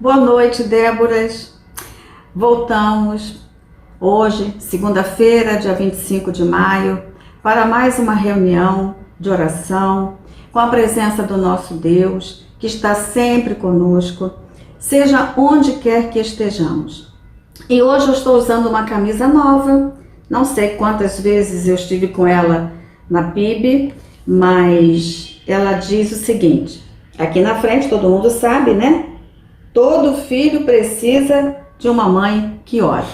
Boa noite, Déboras. Voltamos hoje, segunda-feira, dia 25 de maio, para mais uma reunião de oração com a presença do nosso Deus, que está sempre conosco, seja onde quer que estejamos. E hoje eu estou usando uma camisa nova, não sei quantas vezes eu estive com ela na PIB, mas ela diz o seguinte, aqui na frente todo mundo sabe, né? Todo filho precisa de uma mãe que ore.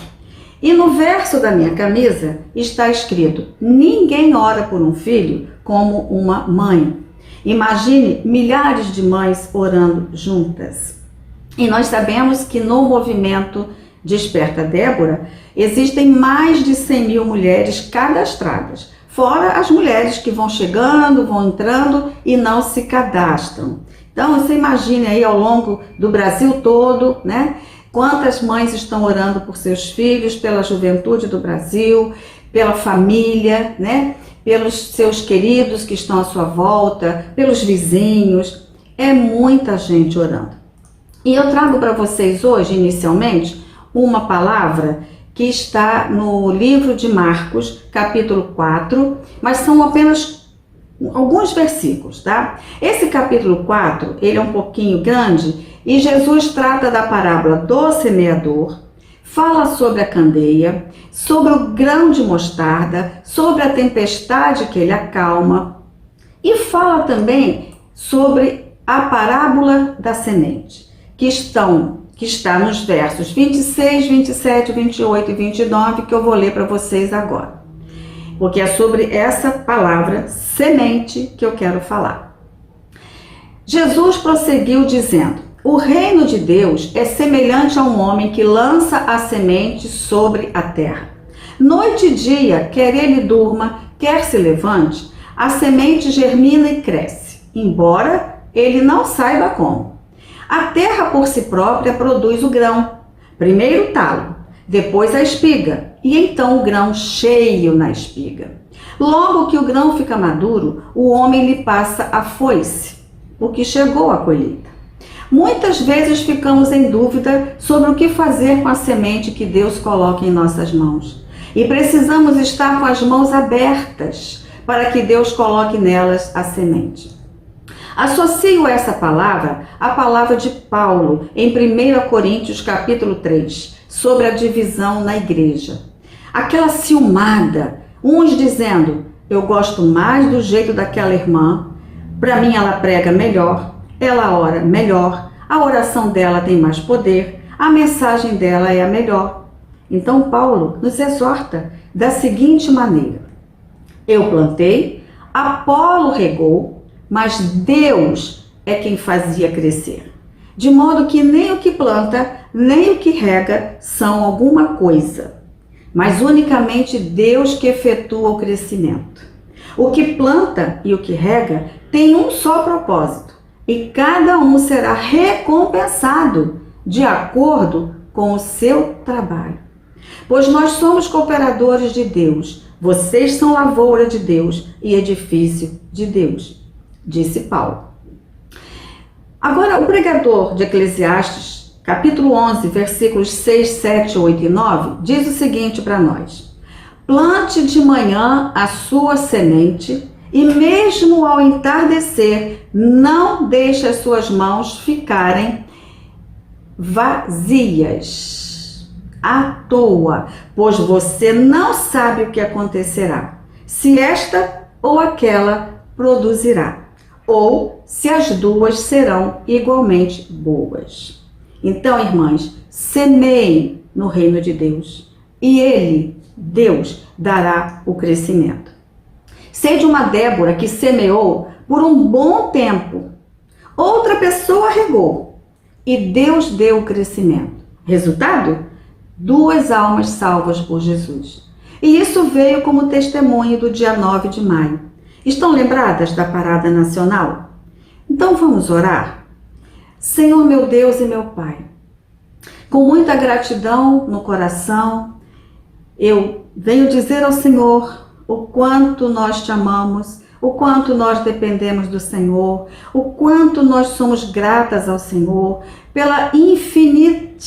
E no verso da minha camisa está escrito: ninguém ora por um filho como uma mãe. Imagine milhares de mães orando juntas. E nós sabemos que no movimento Desperta Débora existem mais de 100 mil mulheres cadastradas, fora as mulheres que vão chegando, vão entrando e não se cadastram. Então, você imagine aí ao longo do Brasil todo, né? Quantas mães estão orando por seus filhos, pela juventude do Brasil, pela família, né? Pelos seus queridos que estão à sua volta, pelos vizinhos. É muita gente orando. E eu trago para vocês hoje, inicialmente, uma palavra que está no livro de Marcos, capítulo 4, mas são apenas alguns versículos, tá? Esse capítulo 4, ele é um pouquinho grande e Jesus trata da parábola do semeador, fala sobre a candeia, sobre o grão de mostarda, sobre a tempestade que ele acalma e fala também sobre a parábola da semente, que está nos versos 26, 27, 28 e 29 que eu vou ler para vocês agora. Porque é sobre essa palavra semente que eu quero falar. Jesus prosseguiu dizendo: o reino de Deus é semelhante a um homem que lança a semente sobre a terra. Noite e dia, quer ele durma, quer se levante, a semente germina e cresce, embora ele não saiba como. A terra por si própria produz o grão, primeiro o talo, depois a espiga, e então o grão cheio na espiga. Logo que o grão fica maduro, o homem lhe passa a foice, porque chegou a colheita. Muitas vezes ficamos em dúvida sobre o que fazer com a semente que Deus coloca em nossas mãos. E precisamos estar com as mãos abertas para que Deus coloque nelas a semente. Associo essa palavra à palavra de Paulo em 1 Coríntios capítulo 3, sobre a divisão na igreja. Aquela ciumada, uns dizendo: eu gosto mais do jeito daquela irmã, para mim ela prega melhor, ela ora melhor, a oração dela tem mais poder, a mensagem dela é a melhor. Então Paulo nos exorta da seguinte maneira: eu plantei, Apolo regou, mas Deus é quem fazia crescer. De modo que nem o que planta, nem o que rega são alguma coisa, mas unicamente Deus que efetua o crescimento. O que planta e o que rega tem um só propósito, e cada um será recompensado de acordo com o seu trabalho. Pois nós somos cooperadores de Deus, vocês são lavoura de Deus e edifício de Deus, disse Paulo. Agora, o pregador de Eclesiastes, capítulo 11, versículos 6, 7, 8 e 9, diz o seguinte para nós: plante de manhã a sua semente e mesmo ao entardecer, não deixe as suas mãos ficarem vazias, à toa, pois você não sabe o que acontecerá, se esta ou aquela produzirá, ou se as duas serão igualmente boas. Então, irmãs, semeiem no reino de Deus, e Ele, Deus, dará o crescimento. Seja uma Débora que semeou por um bom tempo, outra pessoa regou, e Deus deu o crescimento. Resultado? 2 almas salvas por Jesus. E isso veio como testemunho do dia 9 de maio. Estão lembradas da Parada Nacional? Então vamos orar? Senhor meu Deus e meu Pai, com muita gratidão no coração, eu venho dizer ao Senhor o quanto nós te amamos, o quanto nós dependemos do Senhor, o quanto nós somos gratas ao Senhor pela infinita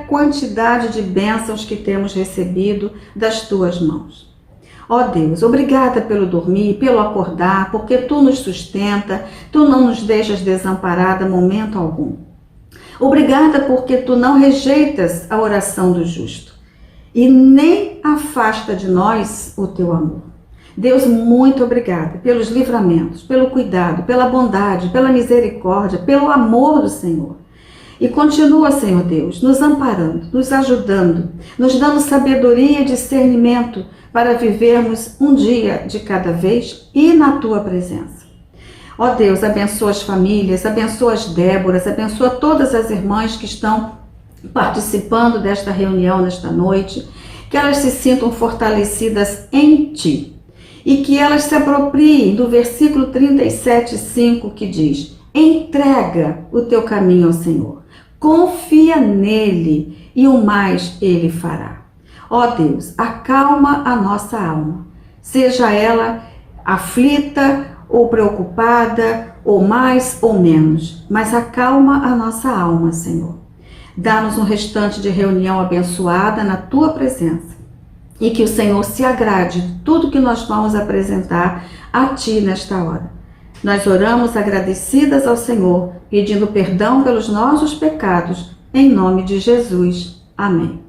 quantidade de bênçãos que temos recebido das tuas mãos. Ó Deus, obrigada pelo dormir, pelo acordar, porque tu nos sustenta, tu não nos deixas desamparada momento algum. Obrigada porque tu não rejeitas a oração do justo e nem afasta de nós o teu amor. Deus, muito obrigada pelos livramentos, pelo cuidado, pela bondade, pela misericórdia, pelo amor do Senhor. E continua, Senhor Deus, nos amparando, nos ajudando, nos dando sabedoria e discernimento para vivermos um dia de cada vez e na tua presença. Ó Deus, abençoa as famílias, abençoa as Déboras, abençoa todas as irmãs que estão participando desta reunião nesta noite, que elas se sintam fortalecidas em ti e que elas se apropriem do versículo 37:5 que diz: entrega o teu caminho ao Senhor, confia nele e o mais ele fará. Ó Deus, acalma a nossa alma, seja ela aflita ou preocupada, ou mais ou menos, mas acalma a nossa alma, Senhor. Dá-nos um restante de reunião abençoada na tua presença e que o Senhor se agrade de tudo que nós vamos apresentar a ti nesta hora. Nós oramos agradecidas ao Senhor, pedindo perdão pelos nossos pecados, em nome de Jesus. Amém.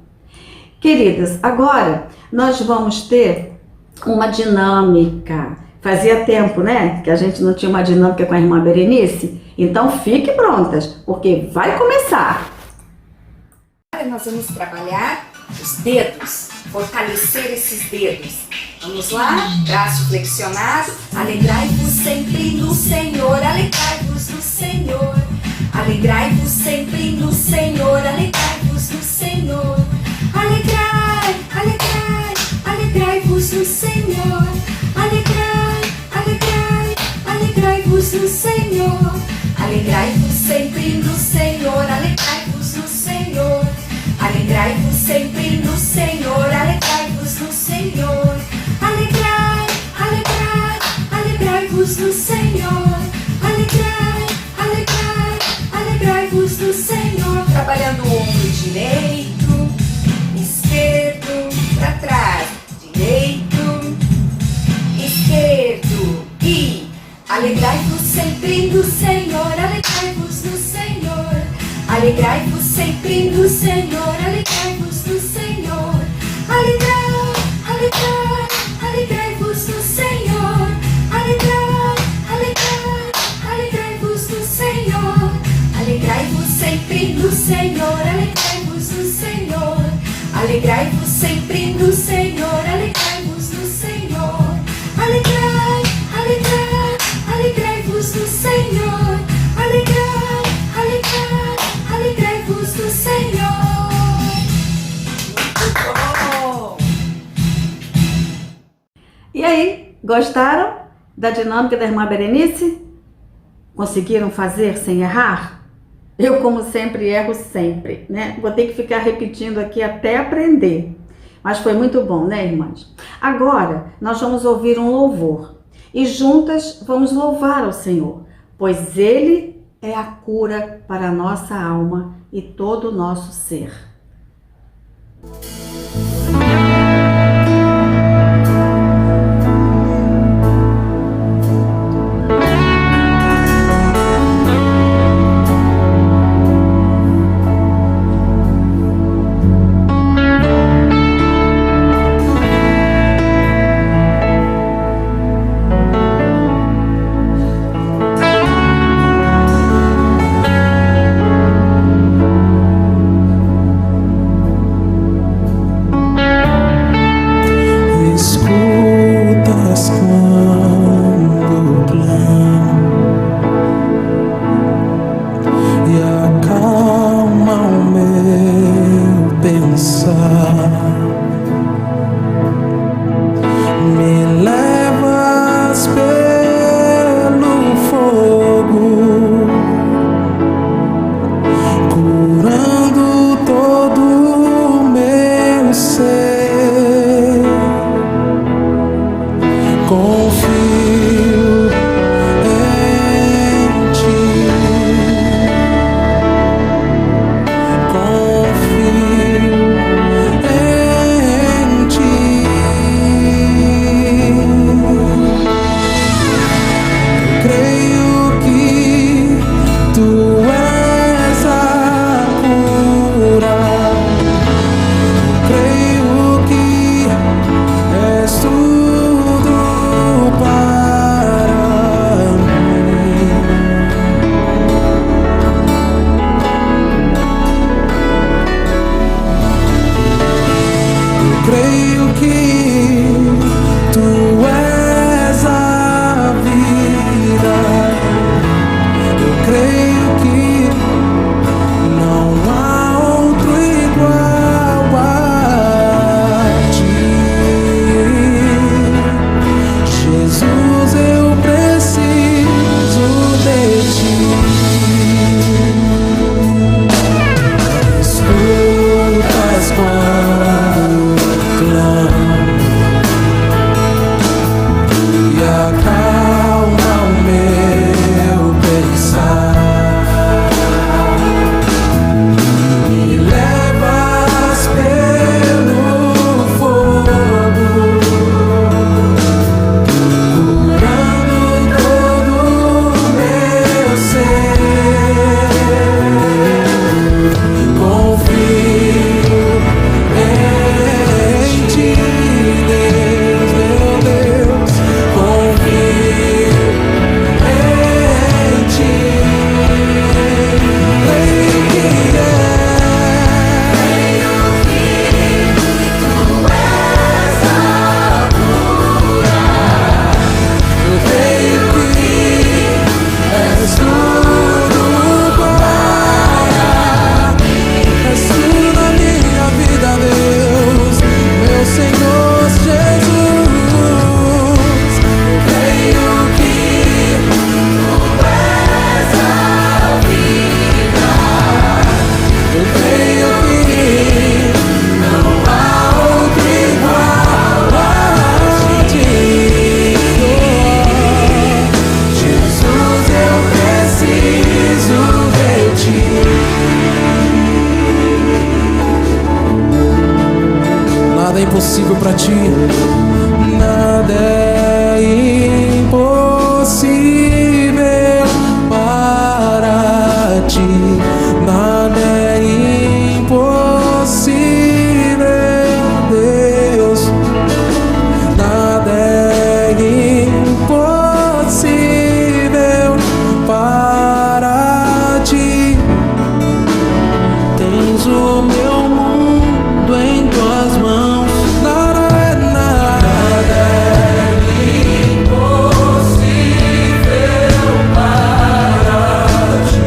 Queridas, agora nós vamos ter uma dinâmica. Fazia tempo, né, que a gente não tinha uma dinâmica com a irmã Berenice? Então fiquem prontas, porque vai começar. Agora nós vamos trabalhar os dedos, fortalecer esses dedos. Vamos lá? Braço flexionado. Alegrai-vos sempre no Senhor, alegrai-vos no Senhor. Alegrai-vos sempre no Senhor, alegrai-vos no Senhor. Alegrai, alegrai, alegrai-vos no Senhor. Alegrai, alegrai, alegrai-vos no Senhor. Alegrai-vos sempre no Senhor, alegrai-vos no Senhor. Alegrai-vos sempre no Senhor, alegrai-vos no Senhor. Alegrai, alegrai, alegrai-vos no Senhor. Alegrai, alegrai, alegrai-vos no Senhor. Trabalhando o ombro direito, esquerdo, para trás, direito, esquerdo e alegrai-vos sempre no Senhor, alegrai-vos no Senhor. Alegrai-vos sempre no Senhor, alegrai-vos no Senhor. Alegrai, alegrai, alegrai-vos no Senhor. Alegrai, alegrai, alegrai-vos no Senhor. Alegrai-vos sempre no Senhor, alegrai-vos no Senhor. Alegrai-vos sempre no Senhor, alegrai-vos no Senhor. Alegrai, alegrai, alegrai-vos no Senhor. Alegrai, alegrai, alegrai-vos no Senhor. Muito bom! E aí, gostaram da dinâmica da irmã Berenice? Conseguiram fazer sem errar? Eu, como sempre, erro sempre, né? Vou ter que ficar repetindo aqui até aprender. Mas foi muito bom, né, irmãs? Agora, nós vamos ouvir um louvor. E juntas vamos louvar ao Senhor, pois Ele é a cura para a nossa alma e todo o nosso ser. impossível pra ti. Nada é impossível para ti. Nada é impossível, Deus. Nada é impossível para ti. Tens o meu mundo em tuas mãos. Nada é impossível para ti.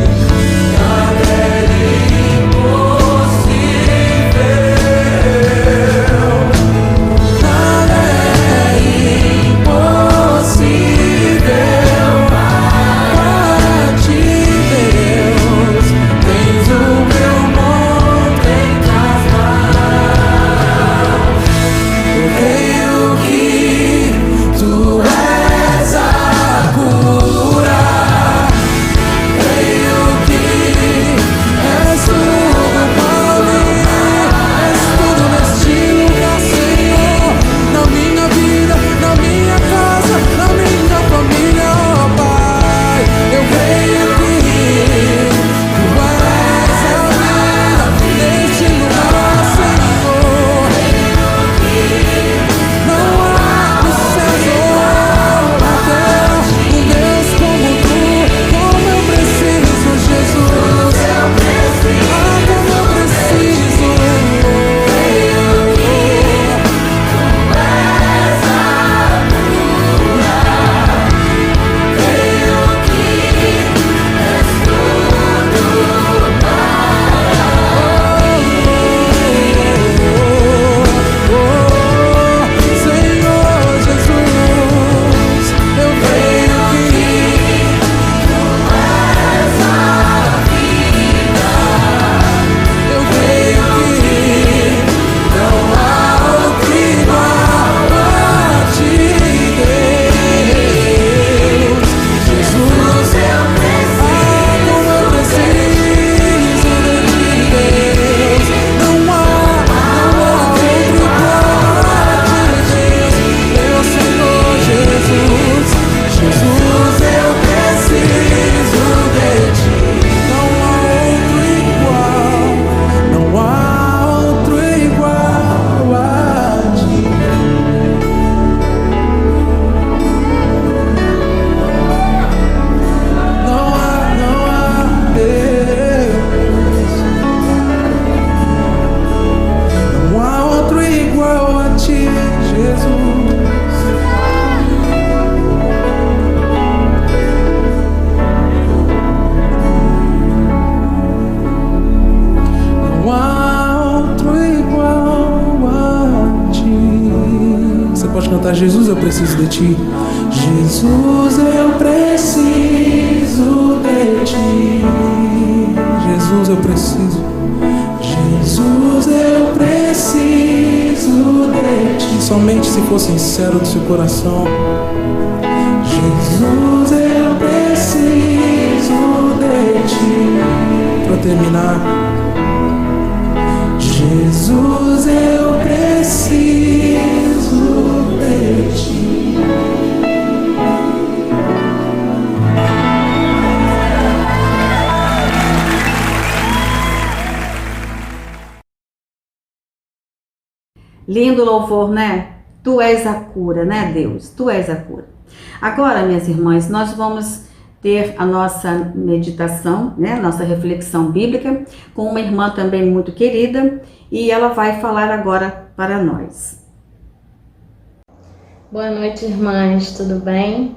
Nada é impossível. Nada é impossível para ti, Deus. Tens o meu mundo em tuas mãos. Eu creio que tu és a cura. Creio que és tudo para mim. És tudo neste lugar, Senhor. Na minha vida, na minha casa, na minha família, ó Pai. Eu creio que tu és a vida neste lugar, Senhor. Não há no céu ou na terra um Deus como tu. Como eu preciso, Jesus. Ah, como eu preciso. Senhor Jesus, eu creio que eu creio que não há outro igual a ti, Deus. Jesus, como eu preciso de ti, Deus. Não há outro igual a ti, meu Senhor Jesus. Jesus, eu preciso de ti. Não há outro igual, não há outro igual a ti. Não há Deus. Não há outro igual a ti, Jesus. Não há outro igual a ti. Você pode cantar: Jesus, eu preciso de ti. Jesus, eu preciso de ti. Jesus, eu preciso. Jesus, eu preciso de ti. Somente se for sincero do seu coração. Jesus, eu preciso de ti. Para terminar, Jesus, eu preciso de ti. Lindo louvor, né? Tu és a cura, né, Deus? Tu és a cura. Agora, minhas irmãs, nós vamos ter a nossa meditação, né? Nossa reflexão bíblica com uma irmã também muito querida e ela vai falar agora para nós. Boa noite, irmãs, tudo bem?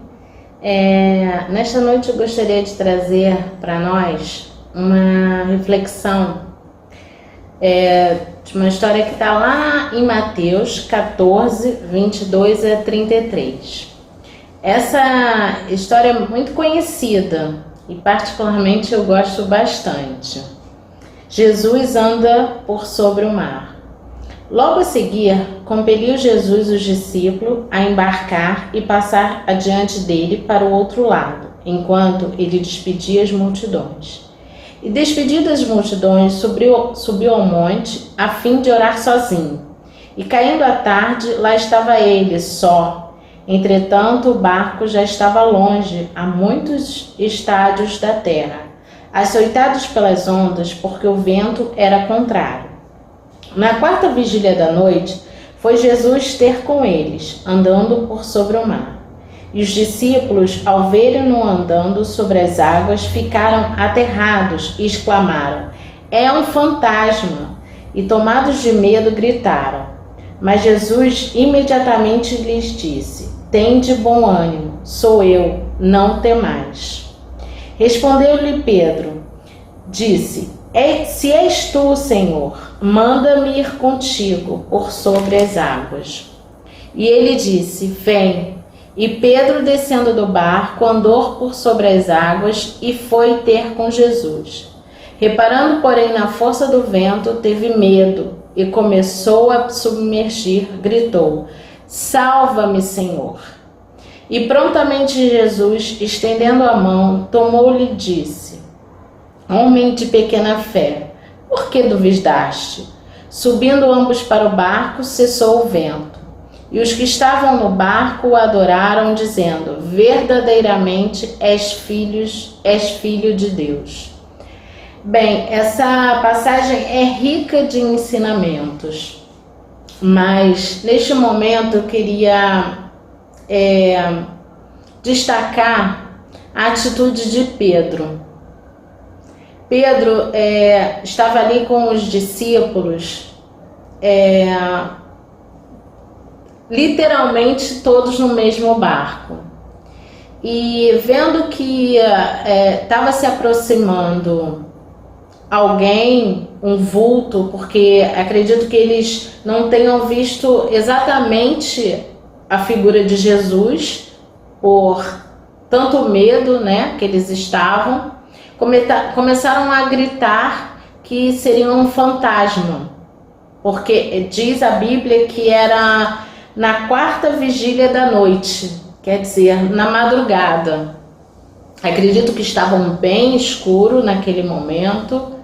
Nesta noite eu gostaria de trazer para nós uma reflexão de uma história que está lá em Mateus 14, 22 a 33. Essa história é muito conhecida e particularmente eu gosto bastante. Jesus anda por sobre o mar. Logo a seguir, compeliu Jesus os discípulos a embarcar e passar adiante dele para o outro lado, enquanto ele despedia as multidões. E despedidas as multidões, subiu ao monte a fim de orar sozinho. E caindo a tarde, lá estava ele, só. Entretanto, o barco já estava longe, a muitos estádios da terra, açoitados pelas ondas, porque o vento era contrário. Na quarta vigília da noite, foi Jesus ter com eles, andando por sobre o mar. E os discípulos, ao verem-no andando sobre as águas, ficaram aterrados e exclamaram: "É um fantasma!" E tomados de medo, gritaram. Mas Jesus imediatamente lhes disse: "Tende bom ânimo, sou eu, não temais." Respondeu-lhe Pedro, disse: "Se és tu, Senhor, manda-me ir contigo por sobre as águas." E ele disse: "Vem." E Pedro, descendo do barco, andou por sobre as águas e foi ter com Jesus. Reparando, porém, na força do vento, teve medo e começou a submergir, gritou: "Salva-me, Senhor!" E prontamente Jesus, estendendo a mão, tomou-lhe e disse: "Homem de pequena fé, por que duvidaste?" Subindo ambos para o barco, cessou o vento. E os que estavam no barco o adoraram, dizendo: "Verdadeiramente és filho de Deus." Bem, essa passagem é rica de ensinamentos, mas neste momento eu queria destacar a atitude de Pedro. Pedro estava ali com os discípulos, literalmente todos no mesmo barco. E vendo que estava se aproximando alguém, um vulto, porque acredito que eles não tenham visto exatamente a figura de Jesus, por tanto medo, né, que eles estavam, começaram a gritar que seria um fantasma, porque diz a Bíblia que era na quarta vigília da noite, quer dizer, na madrugada. Acredito que estavam bem escuro naquele momento,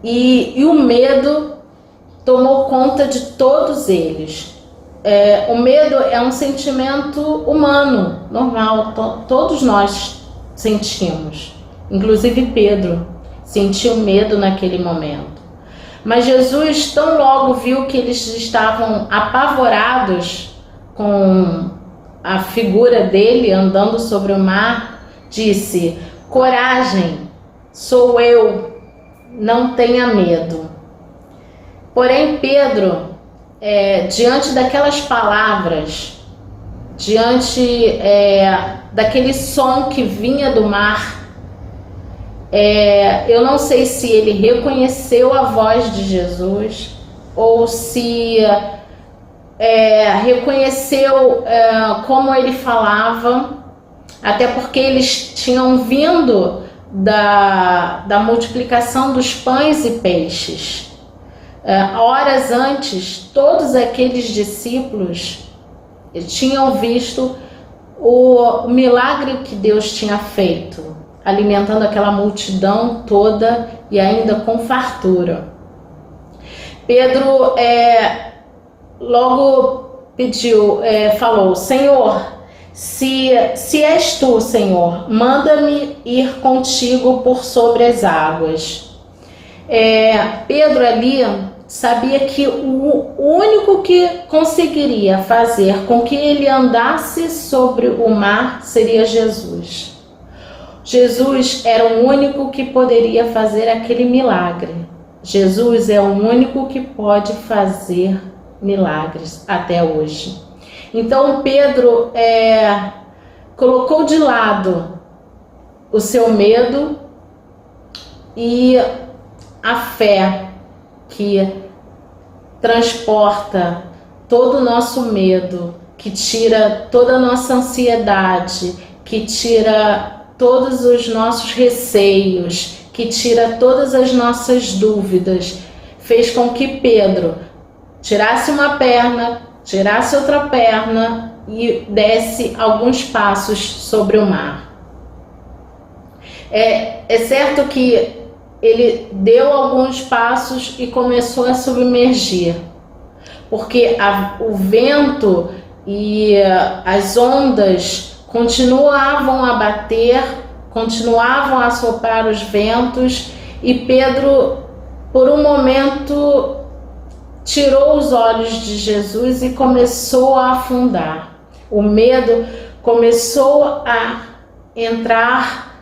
e o medo tomou conta de todos eles. O medo é um sentimento humano, normal, todos nós sentimos, inclusive Pedro sentiu medo naquele momento. Mas Jesus, tão logo viu que eles estavam apavorados com a figura dele andando sobre o mar, disse: "Coragem, sou eu, não tenha medo." Porém, Pedro, diante daquelas palavras, diante daquele som que vinha do mar, eu não sei se ele reconheceu a voz de Jesus ou se reconheceu como ele falava, até porque eles tinham vindo da multiplicação dos pães e peixes. Horas antes, todos aqueles discípulos tinham visto o milagre que Deus tinha feito, alimentando aquela multidão toda e ainda com fartura. Pedro logo falou: "Senhor, se és tu, Senhor, manda-me ir contigo por sobre as águas." Pedro ali sabia que o único que conseguiria fazer com que ele andasse sobre o mar seria Jesus. Jesus era o único que poderia fazer aquele milagre. Jesus é o único que pode fazer milagres até hoje. Então Pedro colocou de lado o seu medo e a fé que transporta todo o nosso medo, que tira toda a nossa ansiedade, que tira todos os nossos receios, que tira todas as nossas dúvidas, fez com que Pedro tirasse uma perna, tirasse outra perna e desse alguns passos sobre o mar. É certo que ele deu alguns passos e começou a submergir. porque o vento e as ondas continuavam a bater, continuavam a soprar os ventos, e Pedro, por um momento, tirou os olhos de Jesus e começou a afundar. O medo começou a entrar,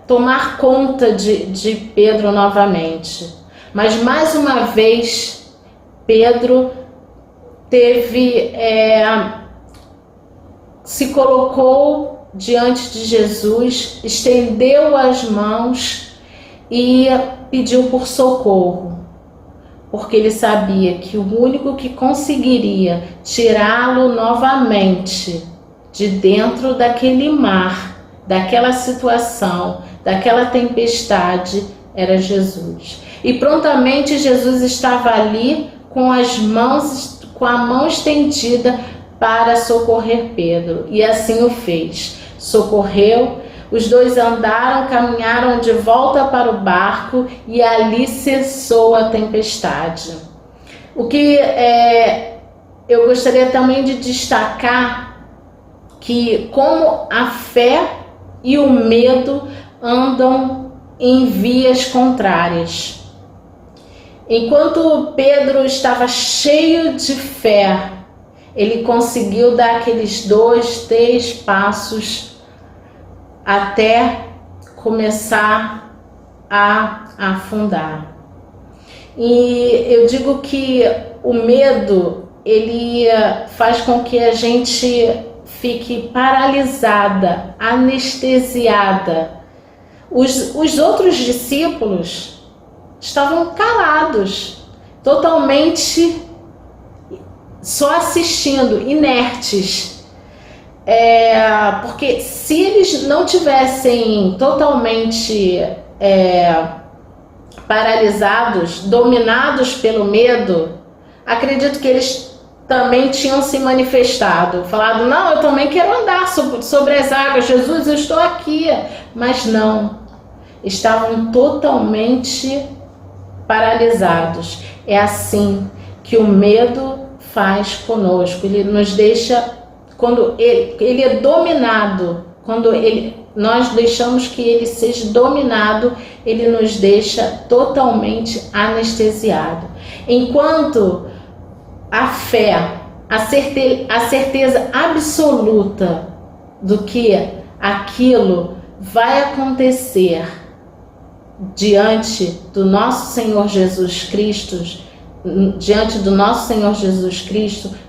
tomar conta de Pedro novamente. Mas mais uma vez, Pedro se colocou diante de Jesus, estendeu as mãos e pediu por socorro, porque ele sabia que o único que conseguiria tirá-lo novamente de dentro daquele mar, daquela situação, daquela tempestade, era Jesus. E prontamente Jesus estava ali com a mão estendida para socorrer Pedro, e assim o fez. Socorreu, os dois andaram, caminharam de volta para o barco, e ali cessou a tempestade. O que eu gostaria também de destacar, que como a fé e o medo andam em vias contrárias. Enquanto Pedro estava cheio de fé, ele conseguiu dar aqueles 2, 3 passos até começar a afundar. E eu digo que o medo, ele faz com que a gente fique paralisada, anestesiada. Os outros discípulos estavam calados, totalmente só assistindo, inertes. Porque se eles não tivessem totalmente paralisados, dominados pelo medo, acredito que eles também tinham se manifestado, falado: não, eu também quero andar sobre as águas, Jesus, eu estou aqui. Mas não, estavam totalmente paralisados. É assim que o medo faz conosco. Ele nos deixa, quando ele é dominado, quando nós deixamos que ele seja dominado, ele nos deixa totalmente anestesiado. Enquanto a fé, a certeza absoluta do que aquilo vai acontecer diante do nosso Senhor Jesus Cristo,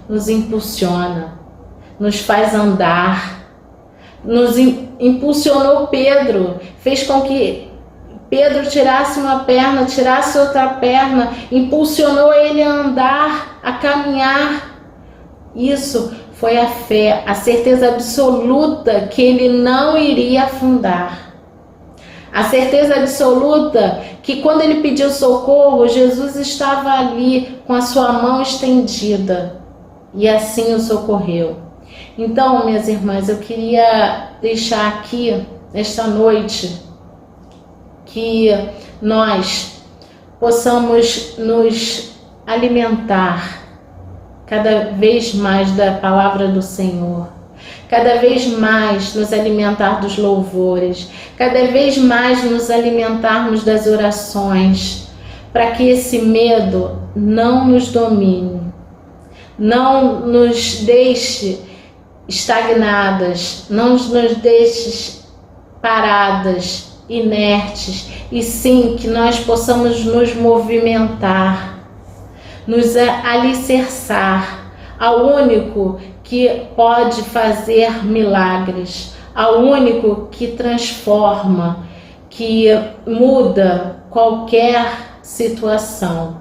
nos impulsiona, nos faz andar, nos impulsionou Pedro, fez com que Pedro tirasse uma perna, tirasse outra perna, impulsionou ele a andar, a caminhar. Isso foi a fé, a certeza absoluta que ele não iria afundar. A certeza absoluta que quando ele pediu socorro, Jesus estava ali com a sua mão estendida e assim o socorreu. Então, minhas irmãs, eu queria deixar aqui, nesta noite, que nós possamos nos alimentar cada vez mais da palavra do Senhor, cada vez mais nos alimentar dos louvores, cada vez mais nos alimentarmos das orações, para que esse medo não nos domine, não nos deixe estagnadas, não nos deixe paradas, inertes, e sim que nós possamos nos movimentar, nos alicerçar ao único que pode fazer milagres, ao único que transforma, que muda qualquer situação.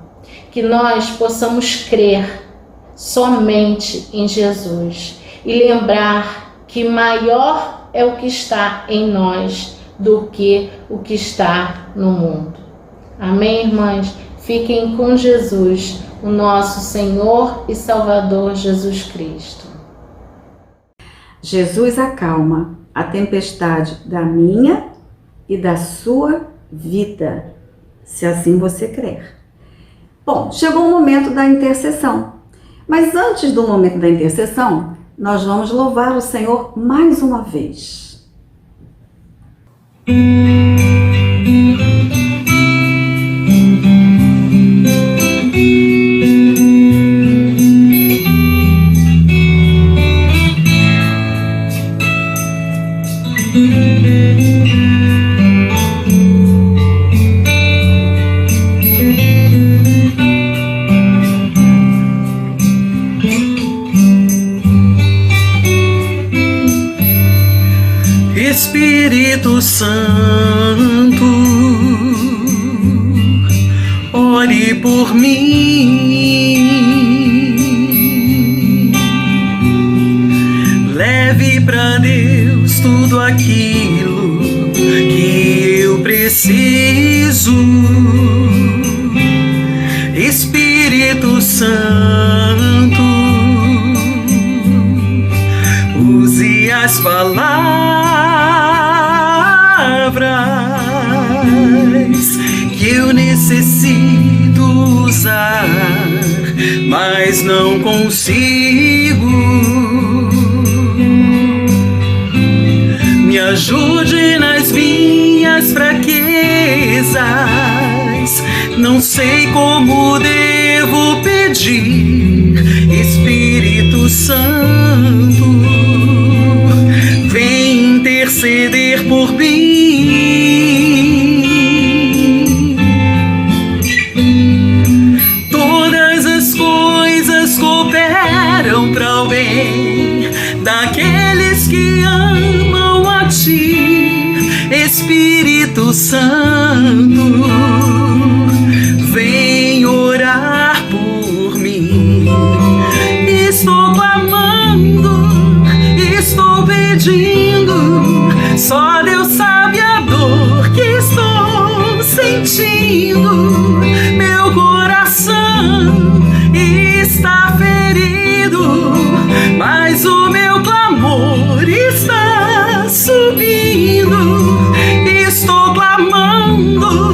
Que nós possamos crer somente em Jesus e lembrar que maior é o que está em nós do que o que está no mundo. Amém, irmãs? Fiquem com Jesus, o nosso Senhor e Salvador Jesus Cristo. Jesus acalma a tempestade da minha e da sua vida, se assim você crer. Bom, chegou o momento da intercessão. Mas antes do momento da intercessão, nós vamos louvar o Senhor mais uma vez. Espírito Santo, ore por mim, leve pra Deus tudo aquilo que eu preciso. Espírito Santo, use as palavras que eu necessito usar, mas não consigo. Me ajude nas minhas fraquezas, não sei como devo pedir. Espírito Santo, vem interceder por mim. Todas as coisas cooperam para o bem daqueles que amam a Ti. Espírito Santo, vem orar por mim. Estou clamando, estou pedindo, só Deus sabe a dor que estou sentindo. Meu coração está ferido, mas o meu clamor está subindo. Estou clamando,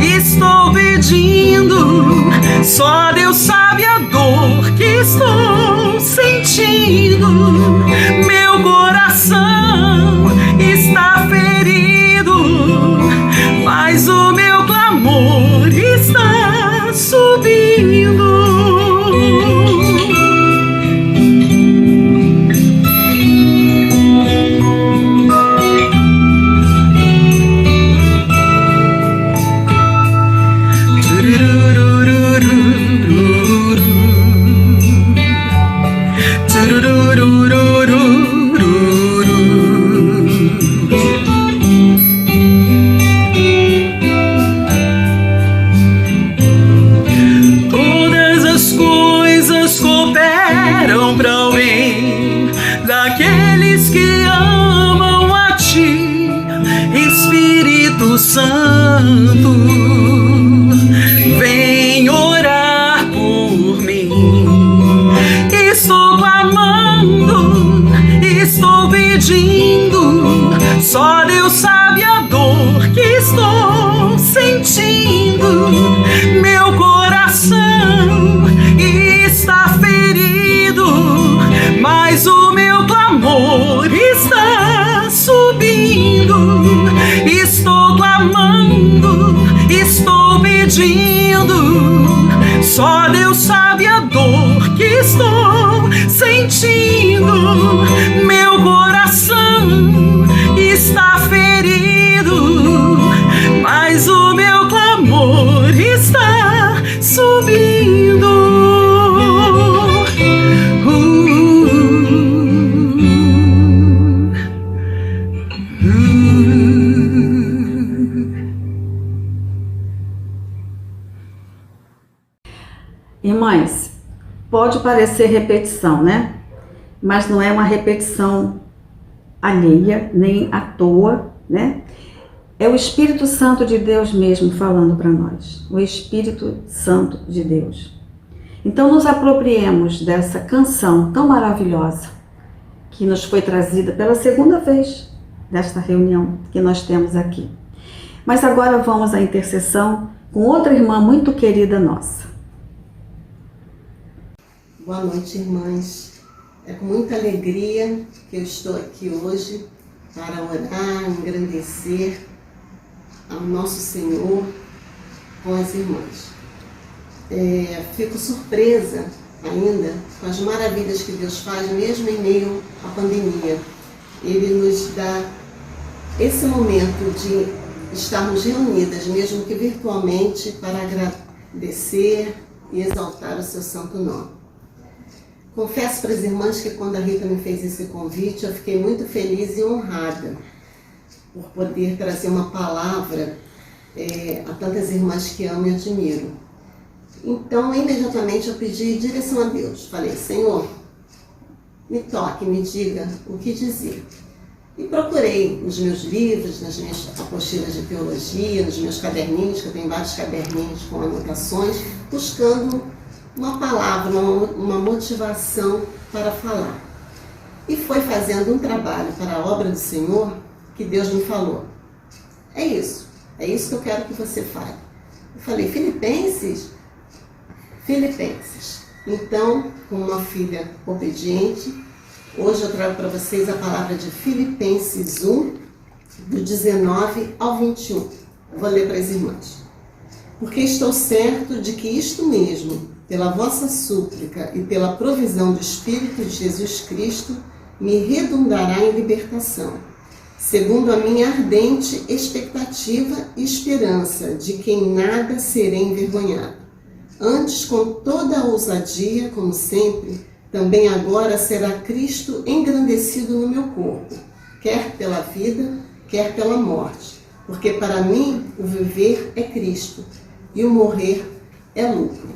estou pedindo, só Deus sabe a dor que estou sentindo. Meu coração está ferido, mas o meu clamor está subindo. Todas as coisas cooperam para o bem daqueles que amam a Ti. Espírito Santo, vem orar por mim. Estou clamando, estou pedindo, só Deus sabe a dor que estou sentindo. Meu coração está ferido, mas o meu clamor está subindo. Estou clamando, estou pedindo, só Deus sabe a dor que estou sentindo. Meu coração está ferido, mas o meu clamor está subindo. Irmãs, pode parecer repetição, né? Mas não é uma repetição alheia, nem à toa, né? É o Espírito Santo de Deus mesmo falando para nós. O Espírito Santo de Deus. Então nos apropriemos dessa canção tão maravilhosa que nos foi trazida pela segunda vez desta reunião que nós temos aqui. Mas agora vamos à intercessão com outra irmã muito querida nossa. Boa noite, irmãs. É com muita alegria que eu estou aqui hoje para orar, engrandecer ao nosso Senhor com as irmãs. Fico surpresa ainda com as maravilhas que Deus faz, mesmo em meio à pandemia. Ele nos dá esse momento de estarmos reunidas, mesmo que virtualmente, para agradecer e exaltar o seu santo nome. Confesso para as irmãs que quando a Rita me fez esse convite, eu fiquei muito feliz e honrada por poder trazer uma palavra a tantas irmãs que amo e admiro. Então, imediatamente eu pedi direção a Deus. Falei, Senhor, me toque, me diga o que dizer. E procurei nos meus livros, nas minhas apostilas de teologia, nos meus caderninhos, que eu tenho vários caderninhos com anotações, buscando uma palavra, uma motivação para falar. E foi fazendo um trabalho para a obra do Senhor que Deus me falou. É isso que eu quero que você fale. Eu falei, Filipenses. Então, como uma filha obediente, hoje eu trago para vocês a palavra de Filipenses 1, do 19 ao 21. Eu vou ler para as irmãs. Porque estou certo de que isto mesmo, pela vossa súplica e pela provisão do Espírito de Jesus Cristo, me redundará em libertação, segundo a minha ardente expectativa e esperança de que em nada serei envergonhado. Antes, com toda a ousadia, como sempre, também agora será Cristo engrandecido no meu corpo, quer pela vida, quer pela morte, porque para mim o viver é Cristo e o morrer é lucro.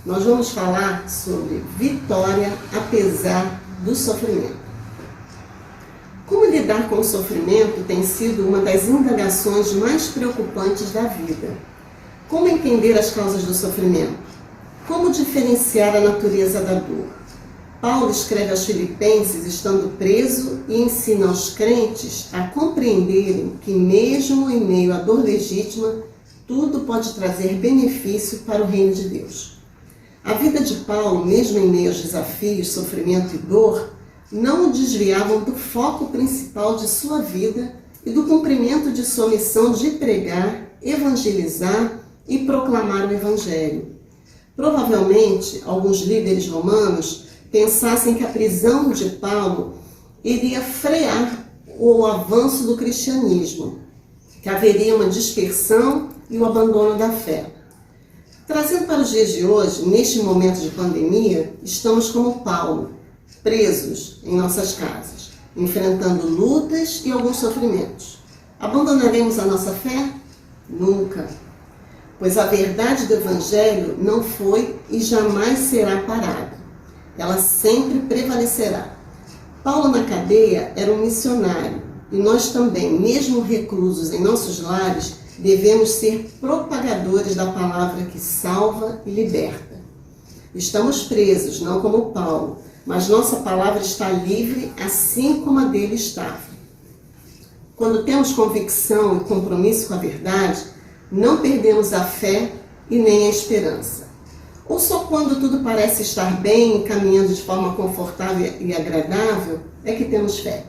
Nós vamos falar sobre vitória apesar do sofrimento. Como lidar com o sofrimento tem sido uma das indagações mais preocupantes da vida. Como entender as causas do sofrimento? Como diferenciar a natureza da dor? Paulo escreve aos Filipenses estando preso e ensina aos crentes a compreenderem que mesmo em meio à dor legítima, tudo pode trazer benefício para o reino de Deus. A vida de Paulo, mesmo em meio aos desafios, sofrimento e dor, não o desviavam do foco principal de sua vida e do cumprimento de sua missão de pregar, evangelizar e proclamar o Evangelho. Provavelmente, alguns líderes romanos pensassem que a prisão de Paulo iria frear o avanço do cristianismo, que haveria uma dispersão e o abandono da fé. Trazendo para os dias de hoje, neste momento de pandemia, estamos como Paulo, presos em nossas casas, enfrentando lutas e alguns sofrimentos. Abandonaremos a nossa fé? Nunca. Pois a verdade do Evangelho não foi e jamais será parada. Ela sempre prevalecerá. Paulo na cadeia era um missionário e nós também, mesmo reclusos em nossos lares, devemos ser propagadores da palavra que salva e liberta. Estamos presos, não como Paulo, mas nossa palavra está livre assim como a dele estava. Quando temos convicção e compromisso com a verdade, não perdemos a fé e nem a esperança. Ou só quando tudo parece estar bem e caminhando de forma confortável e agradável é que temos fé.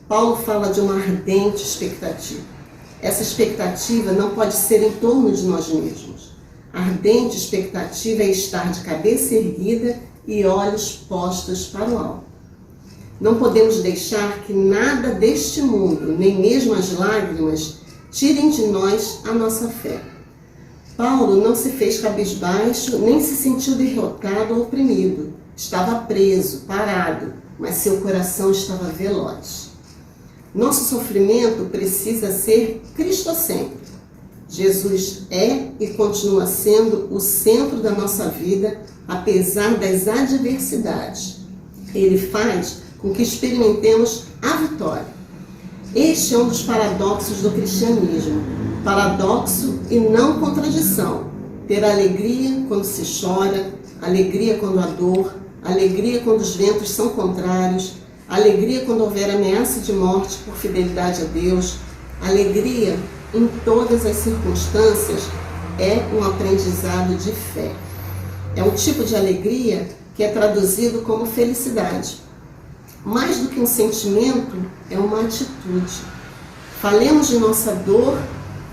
Paulo fala de uma ardente expectativa. Essa expectativa não pode ser em torno de nós mesmos. A ardente expectativa é estar de cabeça erguida e olhos postos para o alto. Não podemos deixar que nada deste mundo, nem mesmo as lágrimas, tirem de nós a nossa fé. Paulo não se fez cabisbaixo, nem se sentiu derrotado ou oprimido. Estava preso, parado, mas seu coração estava veloz. Nosso sofrimento precisa ser cristocêntrico. Jesus é e continua sendo o centro da nossa vida, apesar das adversidades. Ele faz com que experimentemos a vitória. Este é um dos paradoxos do cristianismo. Paradoxo e não contradição. Ter alegria quando se chora, alegria quando há dor, alegria quando os ventos são contrários, alegria quando houver ameaça de morte por fidelidade a Deus, alegria em todas as circunstâncias é um aprendizado de fé. É um tipo de alegria que que é traduzido como felicidade. Mais do que um sentimento, é uma atitude. Falemos de nossa dor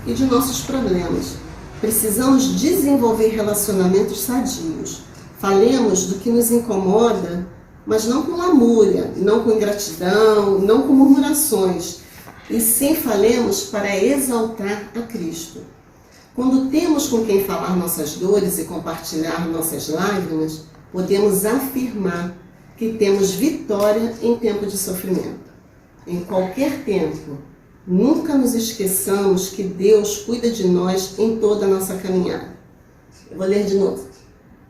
e de nossos problemas. Precisamos desenvolver relacionamentos sadios. Falemos do que nos incomoda, mas não com lamúria, não com ingratidão, não com murmurações. E sim falemos para exaltar a Cristo. Quando temos com quem falar nossas dores e compartilhar nossas lágrimas, podemos afirmar que temos vitória em tempo de sofrimento. Em qualquer tempo, nunca nos esqueçamos que Deus cuida de nós em toda a nossa caminhada. Eu vou ler de novo.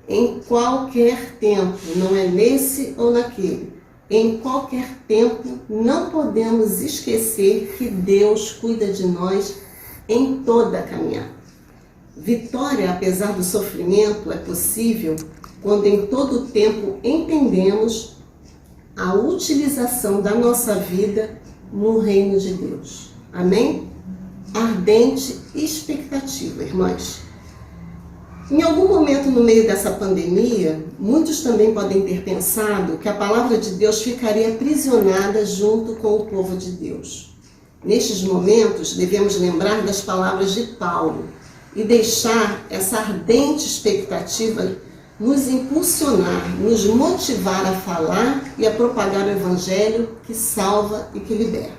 Em qualquer tempo, não é nesse ou naquele. Em qualquer tempo, não podemos esquecer que Deus cuida de nós em toda a caminhada. Vitória, apesar do sofrimento, é possível quando em todo o tempo entendemos a utilização da nossa vida no reino de Deus. Amém? Ardente expectativa, irmãs. Em algum momento no meio dessa pandemia, muitos também podem ter pensado que a palavra de Deus ficaria aprisionada junto com o povo de Deus. Nestes momentos, devemos lembrar das palavras de Paulo e deixar essa ardente expectativa nos impulsionar, nos motivar a falar e a propagar o Evangelho que salva e que liberta.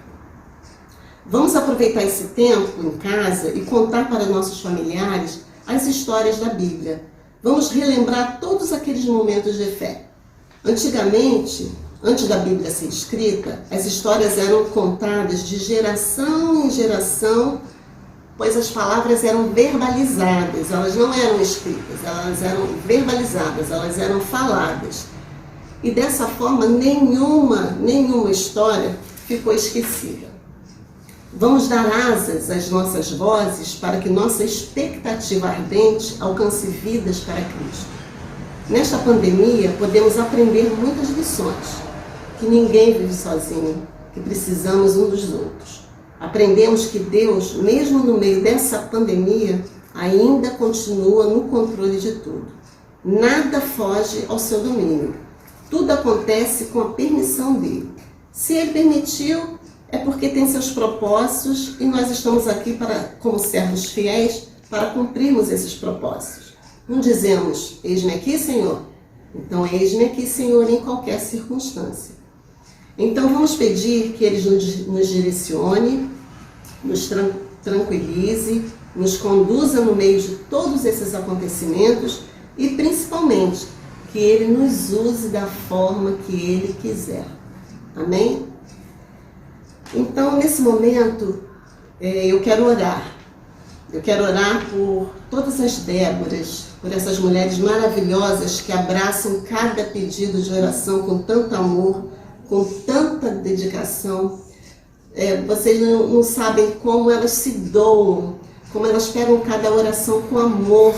Vamos aproveitar esse tempo em casa e contar para nossos familiares as histórias da Bíblia. Vamos relembrar todos aqueles momentos de fé. Antigamente, antes da Bíblia ser escrita, as histórias eram contadas de geração em geração, pois as palavras eram verbalizadas, elas não eram escritas, elas eram verbalizadas, elas eram faladas. E dessa forma, nenhuma história ficou esquecida. Vamos dar asas às nossas vozes para que nossa expectativa ardente alcance vidas para Cristo. Nesta pandemia, podemos aprender muitas lições, que ninguém vive sozinho, que precisamos um dos outros. Aprendemos que Deus, mesmo no meio dessa pandemia, ainda continua no controle de tudo. Nada foge ao seu domínio. Tudo acontece com a permissão dele. Se ele permitiu, é porque tem seus propósitos e nós estamos aqui como servos fiéis para cumprirmos esses propósitos. Não dizemos, eis-me aqui, Senhor. Então, eis-me aqui, Senhor, em qualquer circunstância. Então, vamos pedir que Ele nos direcione, nos tranquilize, nos conduza no meio de todos esses acontecimentos e, principalmente, que Ele nos use da forma que Ele quiser. Amém? Então, nesse momento, eu quero orar. Eu quero orar por todas as Déboras, por essas mulheres maravilhosas que abraçam cada pedido de oração com tanto amor, com tanta dedicação. Vocês não sabem como elas se doam, como elas pegam cada oração com amor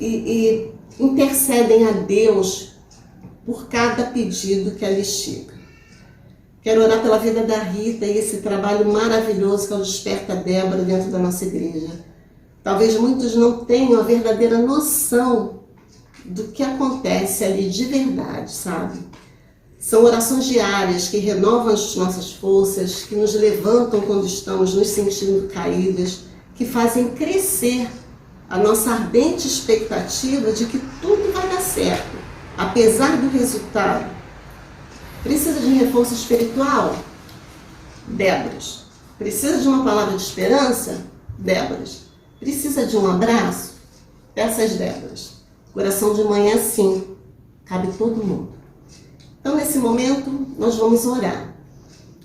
e intercedem a Deus por cada pedido que ali chega. Quero orar pela vida da Rita e esse trabalho maravilhoso que é o Desperta Débora dentro da nossa igreja. Talvez muitos não tenham a verdadeira noção do que acontece ali de verdade, sabe? São orações diárias que renovam as nossas forças, que nos levantam quando estamos nos sentindo caídas, que fazem crescer a nossa ardente expectativa de que tudo vai dar certo, apesar do resultado. Precisa de um reforço espiritual? Déboras. Precisa de uma palavra de esperança? Déboras. Precisa de um abraço? Essas Déboras. Coração de mãe é assim, cabe todo mundo. Então, nesse momento, nós vamos orar.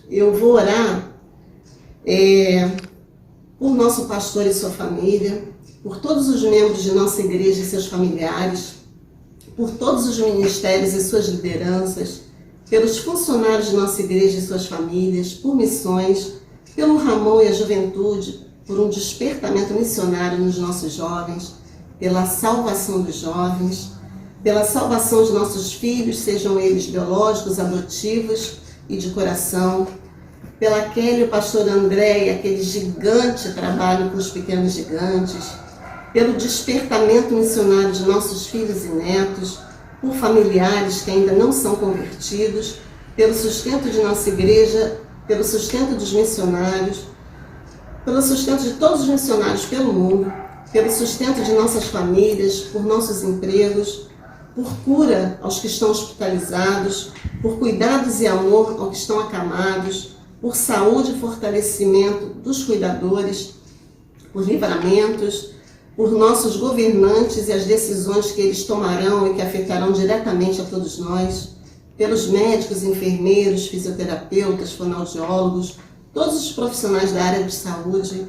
Eu vou orar por nosso pastor e sua família, por todos os membros de nossa igreja e seus familiares, por todos os ministérios e suas lideranças, pelos funcionários de nossa igreja e suas famílias, por missões, pelo Ramon e a juventude, por um despertamento missionário nos nossos jovens, pela salvação dos jovens, pela salvação de nossos filhos, sejam eles biológicos, adotivos e de coração, pela Kelly e o pastor André e aquele gigante trabalho com os pequenos gigantes, pelo despertamento missionário de nossos filhos e netos, por familiares que ainda não são convertidos, pelo sustento de nossa igreja, pelo sustento dos missionários, pelo sustento de todos os missionários pelo mundo, pelo sustento de nossas famílias, por nossos empregos, por cura aos que estão hospitalizados, por cuidados e amor aos que estão acamados, por saúde e fortalecimento dos cuidadores, por livramentos, por nossos governantes e as decisões que eles tomarão e que afetarão diretamente a todos nós, pelos médicos, enfermeiros, fisioterapeutas, fonoaudiólogos, todos os profissionais da área de saúde,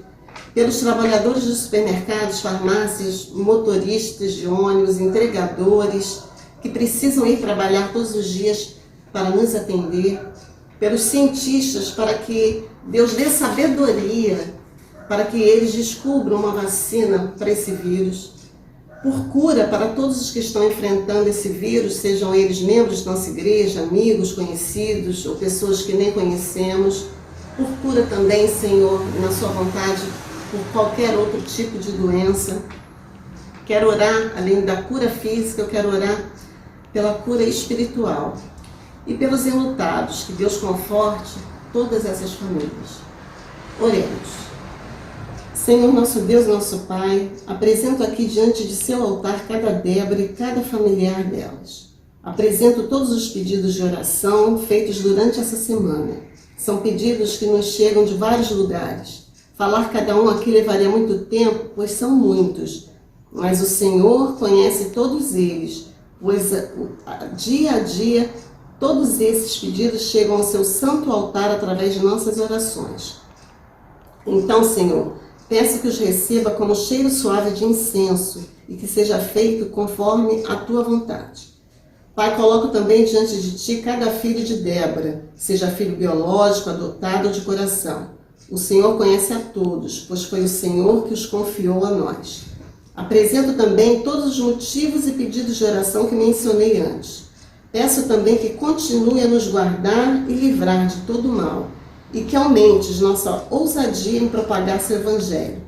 pelos trabalhadores dos supermercados, farmácias, motoristas de ônibus, entregadores, que precisam ir trabalhar todos os dias para nos atender, pelos cientistas, para que Deus dê sabedoria, para que eles descubram uma vacina para esse vírus, por cura para todos os que estão enfrentando esse vírus, sejam eles membros da nossa igreja, amigos, conhecidos ou pessoas que nem conhecemos, por cura também, Senhor, na sua vontade, por qualquer outro tipo de doença. Quero orar, além da cura física, eu quero orar pela cura espiritual e pelos enlutados, que Deus conforte todas essas famílias. Oremos. Senhor, nosso Deus, nosso Pai, apresento aqui diante de seu altar cada Débora e cada familiar delas. Apresento todos os pedidos de oração feitos durante essa semana. São pedidos que nos chegam de vários lugares. Falar cada um aqui levaria muito tempo, pois são muitos. Mas o Senhor conhece todos eles, pois dia a dia todos esses pedidos chegam ao seu santo altar através de nossas orações. Então, Senhor, peço que os receba como cheiro suave de incenso e que seja feito conforme a tua vontade. Pai, coloco também diante de ti cada filho de Débora, seja filho biológico, adotado ou de coração. O Senhor conhece a todos, pois foi o Senhor que os confiou a nós. Apresento também todos os motivos e pedidos de oração que mencionei antes. Peço também que continue a nos guardar e livrar de todo mal, e que aumentes nossa ousadia em propagar seu evangelho.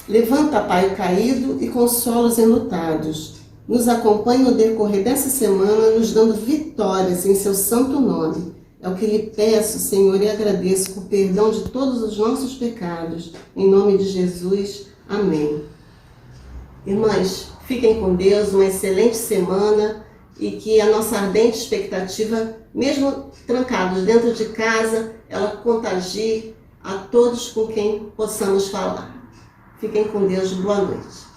Levanta, Pai, o caído e consola os enlutados. Nos acompanhe no decorrer dessa semana, nos dando vitórias em seu santo nome. É o que lhe peço, Senhor, e agradeço por perdão de todos os nossos pecados. Em nome de Jesus, amém. Irmãs, fiquem com Deus, uma excelente semana e que a nossa ardente expectativa, mesmo trancados dentro de casa, ela contagie a todos com quem possamos falar. Fiquem com Deus, boa noite.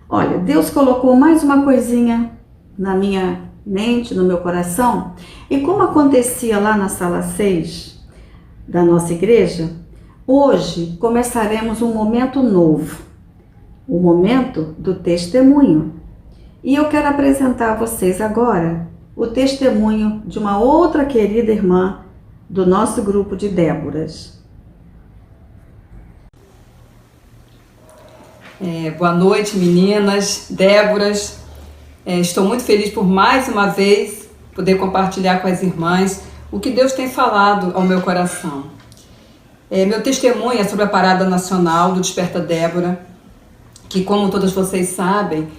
Olha, Deus colocou mais uma coisinha na minha mente, no meu coração, e como acontecia lá na sala 6 da nossa igreja, hoje começaremos um momento novo, o momento do testemunho. E eu quero apresentar a vocês agora o testemunho de uma outra querida irmã do nosso grupo de Déboras. Boa noite, meninas, Déboras. Estou muito feliz por mais uma vez poder compartilhar com as irmãs o que Deus tem falado ao meu coração. Meu testemunho é sobre a Parada Nacional do Desperta Débora, que, como todas vocês sabem,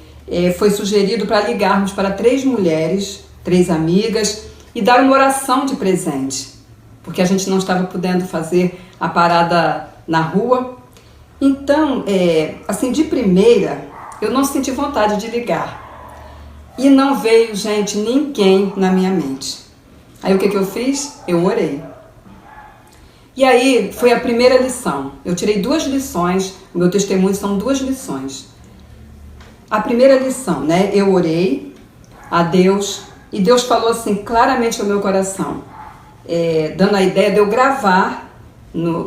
foi sugerido para ligarmos para 3 mulheres, 3 amigas, e dar uma oração de presente, porque a gente não estava podendo fazer a parada na rua. Então, assim, de primeira, eu não senti vontade de ligar. E não veio, gente, ninguém na minha mente. Aí o que eu fiz? Eu orei. E aí foi a primeira lição. Eu tirei 2 lições, o meu testemunho são 2 lições. A primeira lição, né? Eu orei a Deus e Deus falou assim claramente ao meu coração, dando a ideia de eu gravar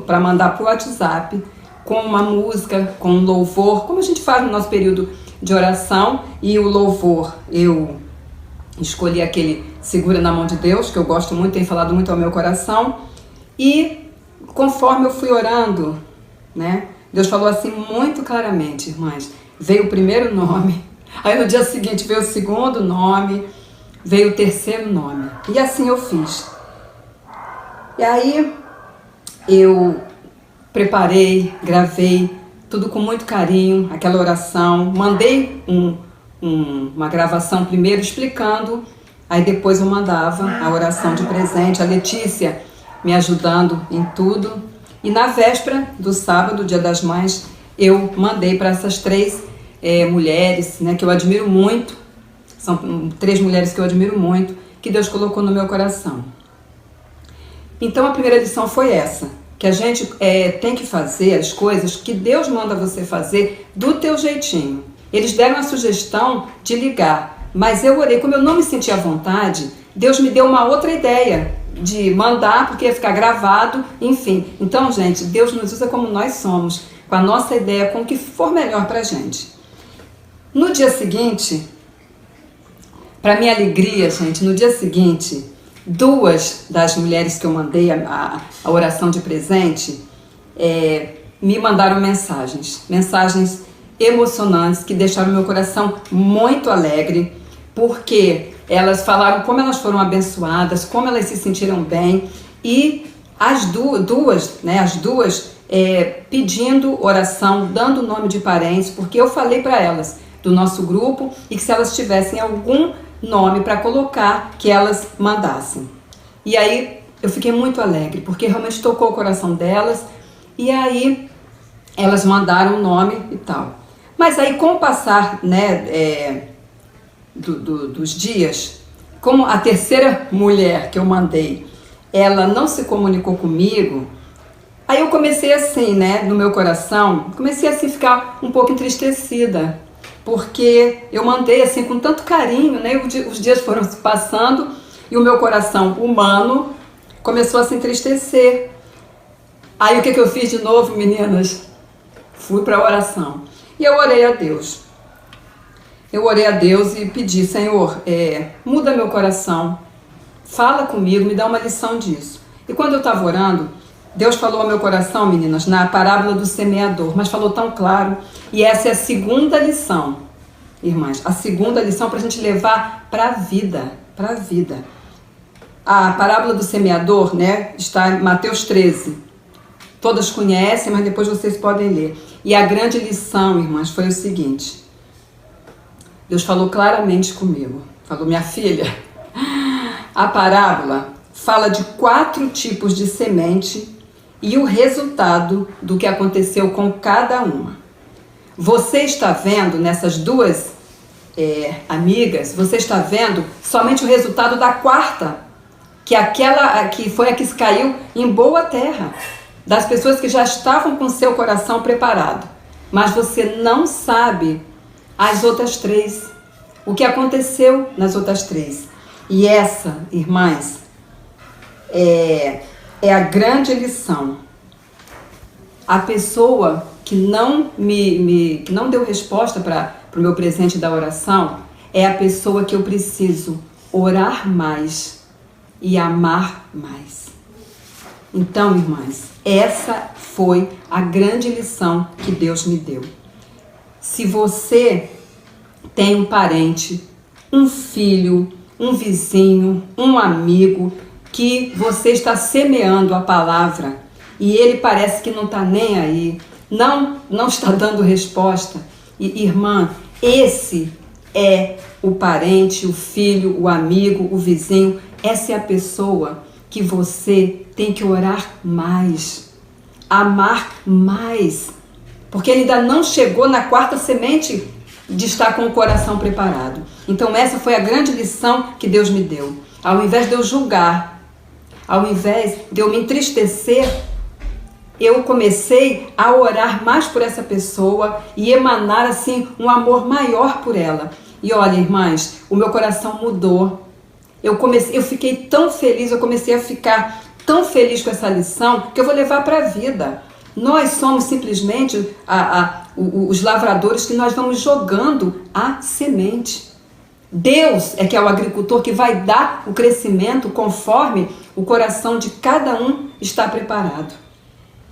para mandar para o WhatsApp com uma música, com um louvor, como a gente faz no nosso período de oração. E o louvor, eu escolhi aquele Segura na Mão de Deus, que eu gosto muito, tem falado muito ao meu coração. E conforme eu fui orando, né, Deus falou assim muito claramente, irmãs, veio o primeiro nome, aí no dia seguinte veio o segundo nome, veio o terceiro nome. E assim eu fiz. E aí eu preparei, gravei, tudo com muito carinho, aquela oração, mandei uma gravação primeiro explicando, aí depois eu mandava a oração de presente, a Letícia me ajudando em tudo. E na véspera do sábado, Dia das Mães, eu mandei para essas 3 mulheres, né, que eu admiro muito. São 3 mulheres que eu admiro muito, que Deus colocou no meu coração. Então a primeira lição foi essa, que a gente tem que fazer as coisas que Deus manda você fazer do teu jeitinho. Eles deram a sugestão de ligar, mas eu orei, como eu não me sentia à vontade, Deus me deu uma outra ideia de mandar, porque ia ficar gravado, enfim. Então, gente, Deus nos usa como nós somos, com a nossa ideia, com o que for melhor pra gente. No dia seguinte, para minha alegria, gente, no dia seguinte, 2 das mulheres que eu mandei a oração de presente me mandaram mensagens emocionantes que deixaram meu coração muito alegre, porque elas falaram como elas foram abençoadas, como elas se sentiram bem, e as duas pedindo oração, dando o nome de parentes, porque eu falei para elas do nosso grupo e que se elas tivessem algum nome para colocar, que elas mandassem. E aí eu fiquei muito alegre, porque realmente tocou o coração delas, e aí elas mandaram o nome e tal. Mas aí com o passar, né, dos dias, como a terceira mulher que eu mandei, ela não se comunicou comigo, aí eu comecei assim, né, no meu coração, comecei assim a ficar um pouco entristecida, porque eu mandei assim com tanto carinho, né, os dias foram se passando e o meu coração humano começou a se entristecer. Aí o que eu fiz de novo, meninas? Fui para a oração e eu orei a Deus. Eu orei a Deus e pedi, Senhor, muda meu coração, fala comigo, me dá uma lição disso. E quando eu estava orando, Deus falou ao meu coração, meninas, na parábola do semeador, mas falou tão claro. E essa é a segunda lição, irmãs, a segunda lição para a gente levar para a vida, para a vida. A parábola do semeador, né, está em Mateus 13. Todas conhecem, mas depois vocês podem ler. E a grande lição, irmãs, foi o seguinte. Deus falou claramente comigo. Falou, minha filha, a parábola fala de 4 tipos de semente e o resultado do que aconteceu com cada uma. Você está vendo nessas 2 amigas, você está vendo somente o resultado da 4ª, que foi a que caiu em boa terra, das pessoas que já estavam com seu coração preparado. Mas você não sabe as outras 3, o que aconteceu nas outras 3. E essa, irmãs, é a grande lição. A pessoa que não não deu resposta para o meu presente da oração é a pessoa que eu preciso orar mais e amar mais. Então, irmãs, essa foi a grande lição que Deus me deu. Se você tem um parente, um filho, um vizinho, um amigo, que você está semeando a palavra e ele parece que não está nem aí, não está dando resposta, e, irmã, esse é o parente, o filho, o amigo, o vizinho, essa é a pessoa que você tem que orar mais, amar mais, porque ele ainda não chegou na 4ª semente de estar com o coração preparado. Então essa foi a grande lição que Deus me deu. Ao invés de eu julgar, ao invés de eu me entristecer, eu comecei a orar mais por essa pessoa e emanar assim um amor maior por ela. E olha, irmãs, o meu coração mudou. Eu fiquei tão feliz, eu comecei a ficar tão feliz com essa lição que eu vou levar para a vida. Nós somos simplesmente os lavradores que nós vamos jogando a semente. Deus é que é o agricultor que vai dar o crescimento conforme o coração de cada um está preparado.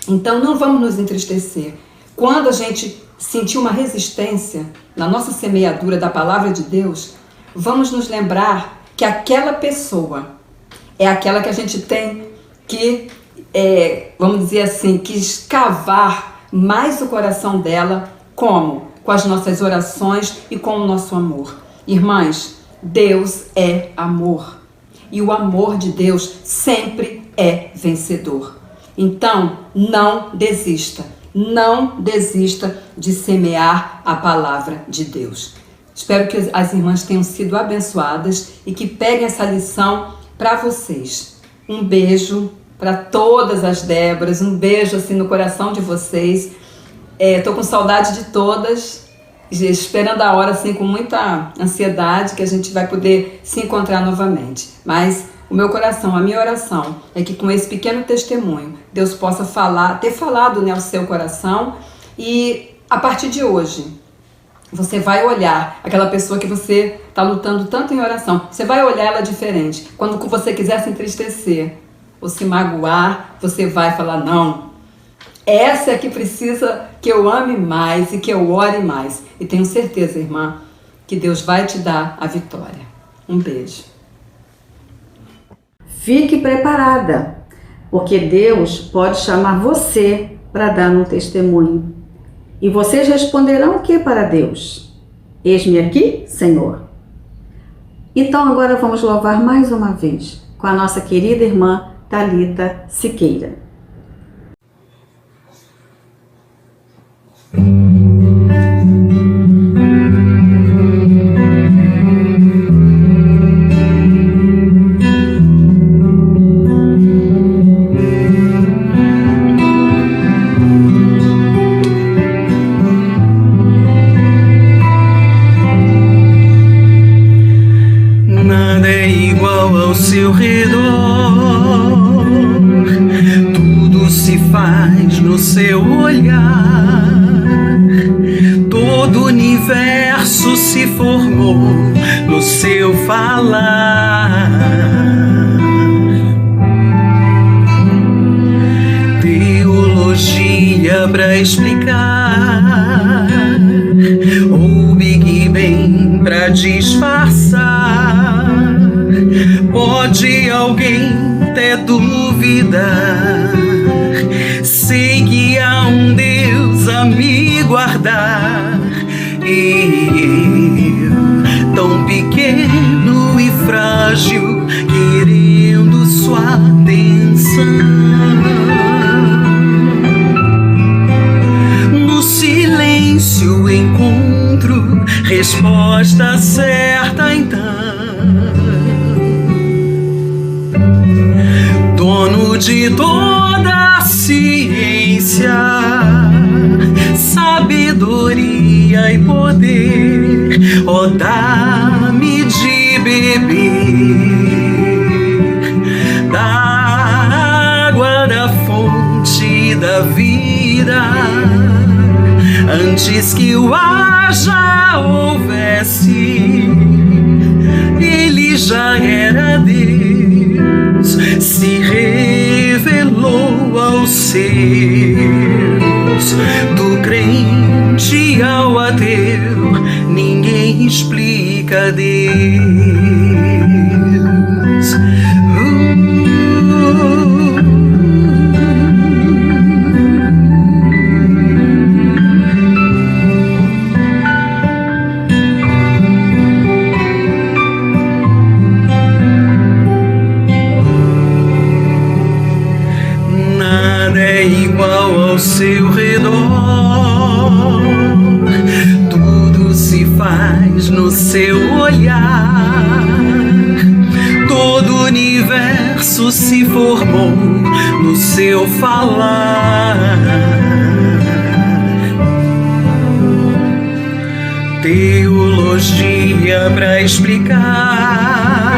Então não vamos nos entristecer. Quando a gente sentir uma resistência na nossa semeadura da palavra de Deus, vamos nos lembrar que aquela pessoa é aquela que a gente tem que, vamos dizer assim, que escavar mais o coração dela, como? com as nossas orações e com o nosso amor. Irmãs, Deus é amor. E o amor de Deus sempre é vencedor. Então, não desista. Não desista de semear a palavra de Deus. Espero que as irmãs tenham sido abençoadas e que peguem essa lição para vocês. Um beijo para todas as Déboras, um beijo assim no coração de vocês. Tô com saudade de todas, esperando a hora assim com muita ansiedade que a gente vai poder se encontrar novamente. Mas o meu coração, a minha oração é que com esse pequeno testemunho Deus possa ter falado ao seu coração, e a partir de hoje você vai olhar aquela pessoa que você está lutando tanto em oração, você vai olhar ela diferente. Quando você quiser se entristecer ou se magoar, você vai falar: não, essa é que precisa que eu ame mais e que eu ore mais. E tenho certeza, irmã, que Deus vai te dar a vitória. Um beijo. Fique preparada, porque Deus pode chamar você para dar um testemunho. E vocês responderão o que para Deus? Eis-me aqui, Senhor. Então agora vamos louvar mais uma vez com a nossa querida irmã Thalita Siqueira. Nada é igual ao seu redor, tudo se faz no seu olhar, todo o universo se formou no seu falar. Teologia pra explicar, ou Big Bang pra disfarçar. Pode alguém ter dúvida? Sei que há um Deus a me guardar, e eu, tão pequeno e frágil, querendo sua atenção. No silêncio encontro resposta certa, então. Dono de toda a ciência, sabedoria e poder, ó, dá-me de beber da água da fonte da vida. Antes que o ar já houvesse, ele já era Deus, se revelou aos seus. Do crente ao ateu, ninguém explica Deus. Ao seu redor, tudo se faz no seu olhar, todo o universo se formou no seu falar. Teologia pra explicar,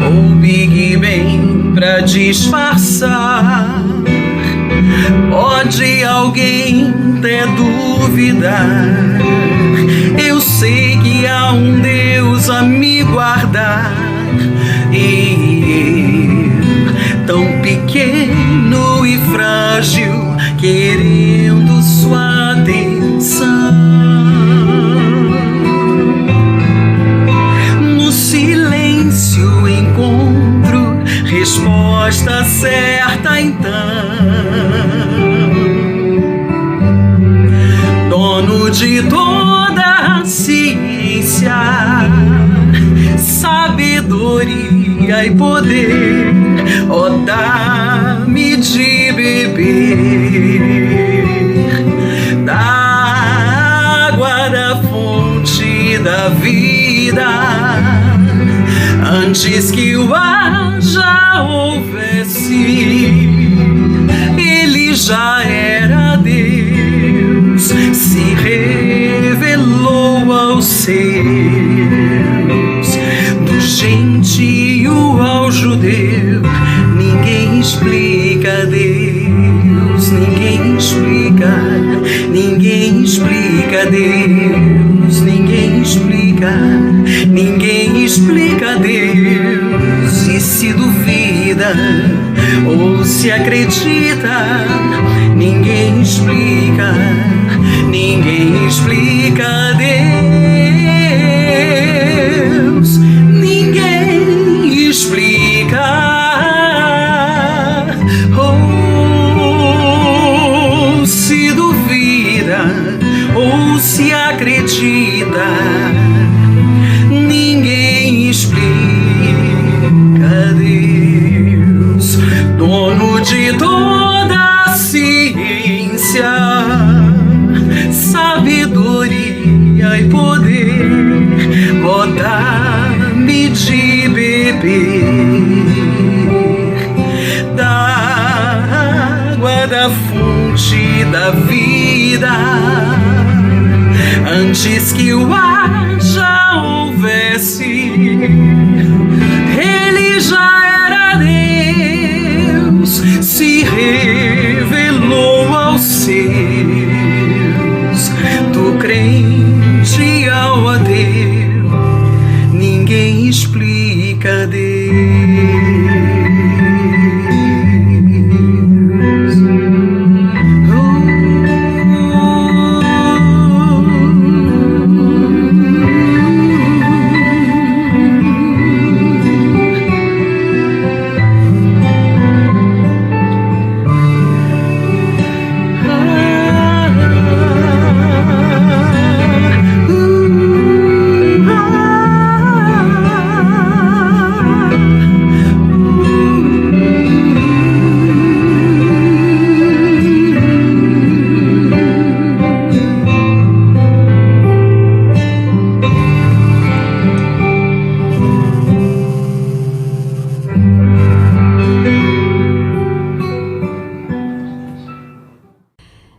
ou Big Bang pra disfarçar. Pode alguém ter dúvida? Eu sei que há um Deus a me guardar, e eu, tão pequeno e frágil, querendo sua atenção. No silêncio encontro resposta certa, então. Dono de de toda a ciência, sabedoria e poder, ó, dá-me de beber da água da fonte da vida, antes que o ar já houvesse. Ele já era Deus, se revelou aos seus, do gentio ao judeu. Ninguém explica Deus, ninguém explica, ninguém explica Deus, ninguém explica, ninguém explica Deus. E se duvida ou se acredita, ninguém explica, ninguém explica Deus, ninguém explica. Ou se duvida ou se acredita, ninguém explica Deus, dono de toda a ciência, sabedoria e poder, ó, dá-me de beber da água da fonte da vida, antes que o ar já houvesse. Ele já era Deus, se revelou aos seus, do crente ao ateu. Ninguém explica Deus.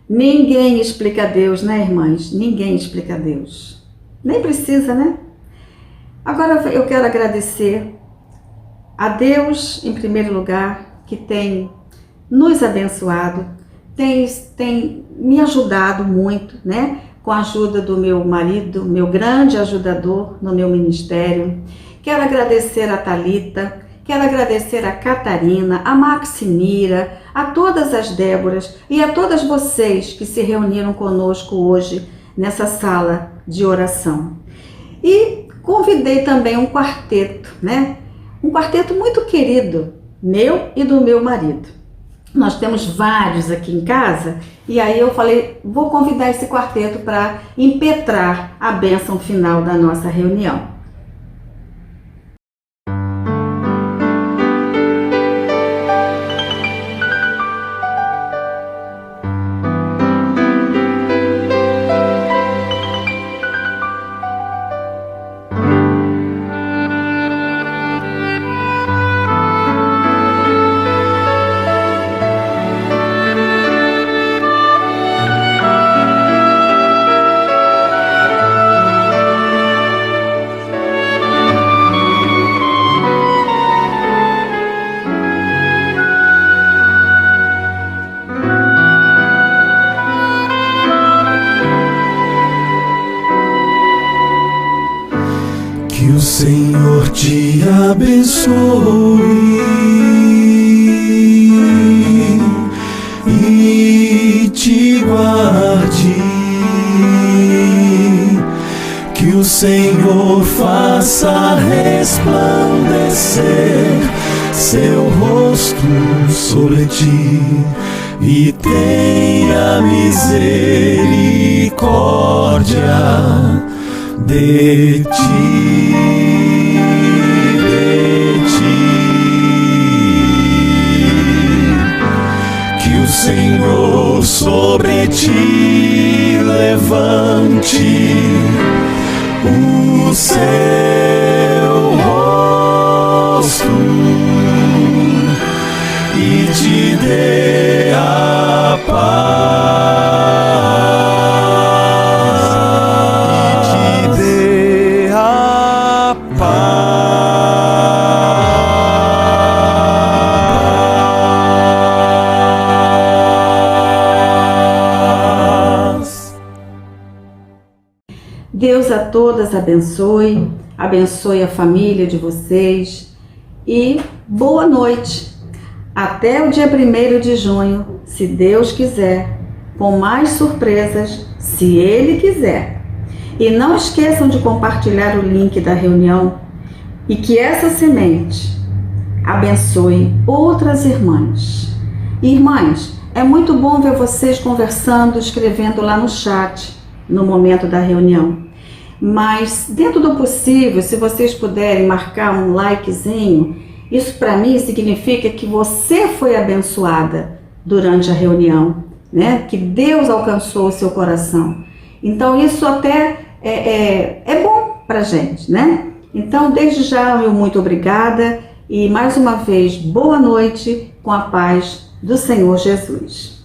Ninguém explica Deus, né, irmãs? Ninguém explica Deus. Nem precisa, né? Agora eu quero agradecer a Deus, em primeiro lugar, que tem nos abençoado, tem me ajudado muito, né? Com a ajuda do meu marido, meu grande ajudador no meu ministério. Quero agradecer a Thalita, quero agradecer a Catarina, a Maximira, a todas as Déboras e a todas vocês que se reuniram conosco hoje nessa sala de oração. E convidei também um quarteto, né? Um quarteto muito querido, meu e do meu marido. Nós temos vários aqui em casa e aí eu falei, vou convidar esse quarteto para impetrar a bênção final da nossa reunião. Que o Senhor te abençoe e te guarde. Que o Senhor faça resplandecer seu rosto sobre ti e tenha misericórdia de ti, que o Senhor sobre ti levante o seu rosto e te dê a paz, e te dê a paz. Deus a todas abençoe, abençoe a família de vocês e boa noite. Até o dia 1º de junho, se Deus quiser, com mais surpresas, se Ele quiser. E não esqueçam de compartilhar o link da reunião e que essa semente abençoe outras irmãs. Irmãs, é muito bom ver vocês conversando, escrevendo lá no chat, no momento da reunião. Mas, dentro do possível, se vocês puderem marcar um likezinho, isso para mim significa que você foi abençoada durante a reunião, né? Que Deus alcançou o seu coração. Então isso até é bom pra gente, né? Então desde já, meu muito obrigada e mais uma vez boa noite com a paz do Senhor Jesus.